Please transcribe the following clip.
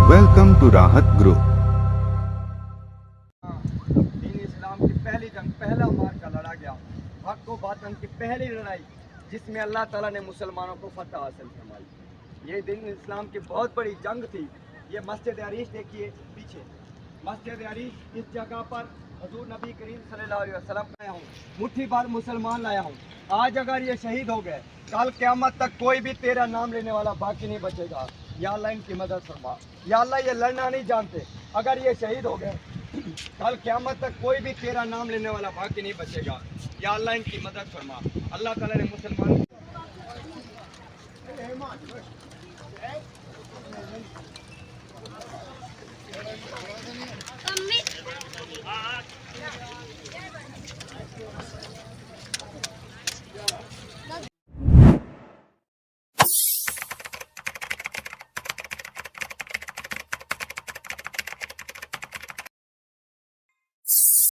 Welcome to राहत group. दीन इस्लाम की पहली जंग, पहला मार्का लड़ा गया, हक व बातिल की पहली लड़ाई, जिसमें अल्लाह ताला ने मुसलमानों को फतह हासिल फरमाई। ये दीन इस्लाम की बहुत बड़ी जंग थी। ये मस्जिद अरीश देखिए पीछे, मस्जिद अरीश, इस जगह पर हजूर नबी करीम सल्लल्लाहु अलैहि वसल्लम लाया हूँ, मुट्ठी भर मुसलमान लाया हूँ। आज अगर ये शहीद हो गए, कल क़यामत तक कोई भी तेरा नाम लेने वाला बाकी नहीं बचेगा। या अल्लाह इनकी मदद फरमा। या अल्लाह ये लड़ना नहीं जानते, अगर ये शहीद हो गए कल क़यामत तक कोई भी तेरा नाम लेने वाला बाकी नहीं बचेगा। या अल्लाह इनकी मदद फरमा। अल्लाह ताला ने मुसलमान मम्मी